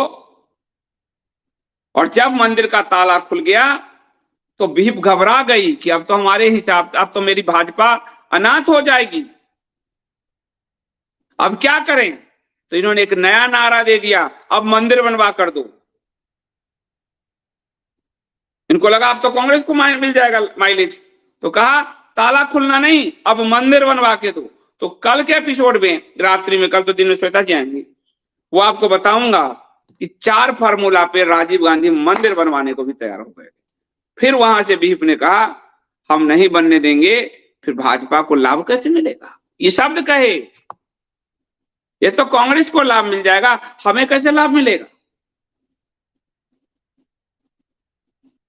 और जब मंदिर का ताला खुल गया तो बीप घबरा गई कि अब तो हमारे हिसाब, अब तो मेरी भाजपा अनाथ हो जाएगी, अब क्या करें? तो इन्होंने एक नया नारा दे दिया, अब मंदिर बनवा कर दो। इनको लगा अब तो कांग्रेस को मिल जाएगा माइलेज, तो कहा ताला खुलना नहीं, अब मंदिर बनवा के दो। तो कल के एपिसोड में, रात्रि में, कल तो दिन में श्वेता जी आएंगी, वो आपको बताऊंगा कि 4 फार्मूला पे राजीव गांधी मंदिर बनवाने को भी तैयार हो गए। फिर वहां से बीप ने कहा हम नहीं बनने देंगे, फिर भाजपा को लाभ कैसे मिलेगा? ये शब्द कहे, ये तो कांग्रेस को लाभ मिल जाएगा, हमें कैसे लाभ मिलेगा?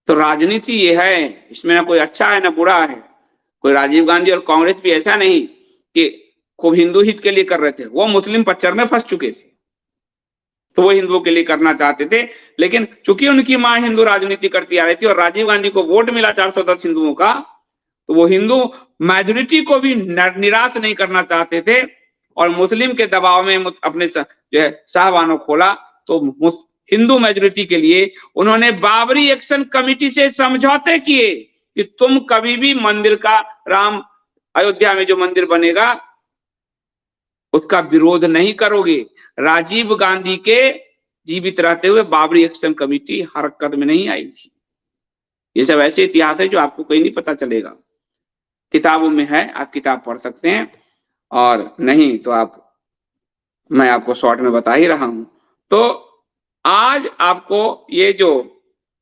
तो राजनीति ये है, इसमें ना कोई अच्छा है ना बुरा है। कोई राजीव गांधी और कांग्रेस भी ऐसा नहीं कि खूब हिंदू हित के लिए कर रहे थे, वो मुस्लिम पच्चर में फंस चुके थे, तो वो हिंदुओं के लिए करना चाहते थे। लेकिन चूंकि उनकी मां हिंदू राजनीति करती आ रही थी और राजीव गांधी को वोट मिला 410 हिंदुओं का, तो वो हिंदू मेजोरिटी को भी निराश नहीं करना चाहते थे और मुस्लिम के दबाव में अपने जो है शाहबानो खोला। तो हिंदू मेजोरिटी के लिए उन्होंने बाबरी एक्शन कमेटी से समझौते किए कि तुम कभी भी मंदिर का, राम अयोध्या में जो मंदिर बनेगा उसका विरोध नहीं करोगे। राजीव गांधी के जीवित रहते हुए बाबरी एक्शन कमेटी हरकत में नहीं आई थी। ये सब ऐसे इतिहास है जो आपको कहीं नहीं पता चलेगा, किताबों में है, आप किताब पढ़ सकते हैं, और नहीं तो आप, मैं आपको शॉर्ट में बता ही रहा हूं। तो आज आपको ये जो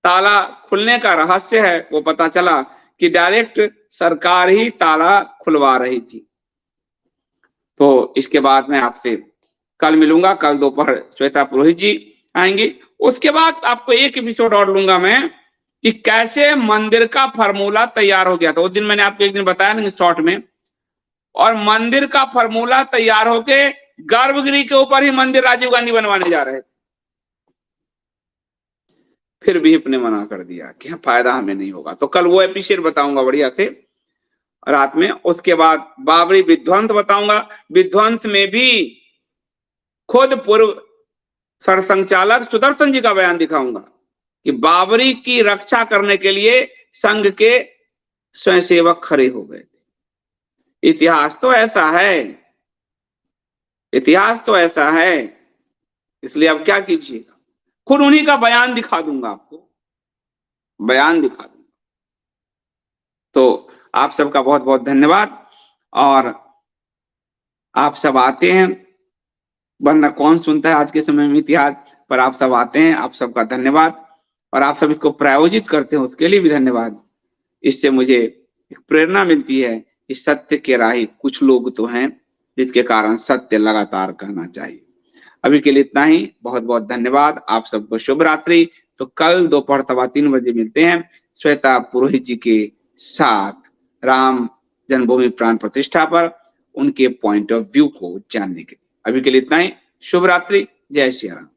ताला खुलने का रहस्य है वो पता चला कि डायरेक्ट सरकार ही ताला खुलवा रही थी। तो इसके बाद मैं आपसे कल मिलूंगा, कल दोपहर श्वेता पुरोहित जी आएंगी। उसके बाद आपको एक एपिसोड और लूंगा मैं कि कैसे मंदिर का फार्मूला तैयार हो गया था। उस दिन मैंने आपको एक दिन बताया ना शॉर्ट में, और मंदिर का फार्मूला तैयार होके गर्भगृह के ऊपर ही मंदिर राजीव गांधी बनवाने जा रहे थे। फिर भी ने मना कर दिया कि फायदा हमें नहीं होगा। तो कल वो एपिसोड बताऊंगा बढ़िया से रात में। उसके बाद बाबरी विध्वंस बताऊंगा, विध्वंस में भी खुद पूर्व सरसंघचालक सुदर्शन जी का बयान दिखाऊंगा कि बाबरी की रक्षा करने के लिए संघ के स्वयंसेवक खड़े हो गए थे। इतिहास तो ऐसा है, इतिहास तो ऐसा है, इसलिए अब क्या कीजिएगा, खुद उन्हीं का बयान दिखा दूंगा आपको, बयान दिखा दूंगा। तो आप सबका बहुत बहुत धन्यवाद। और आप सब आते हैं, वरना कौन सुनता है आज के समय में इतिहास, पर आप सब आते हैं, आप सबका धन्यवाद। और आप सब इसको प्रायोजित करते हैं उसके लिए भी धन्यवाद। इससे मुझे एक प्रेरणा मिलती है कि सत्य के राही कुछ लोग तो हैं जिसके कारण सत्य लगातार कहना चाहिए। अभी के लिए इतना ही, बहुत बहुत धन्यवाद। आप सबको शुभ रात्रि। तो कल दोपहर 3:15 बजे मिलते हैं श्वेता पुरोहित जी के साथ राम जन्मभूमि प्राण प्रतिष्ठा पर, उनके पॉइंट ऑफ व्यू को जानने के लिए। अभी के लिए इतना ही, शुभ रात्रि, जय श्री राम।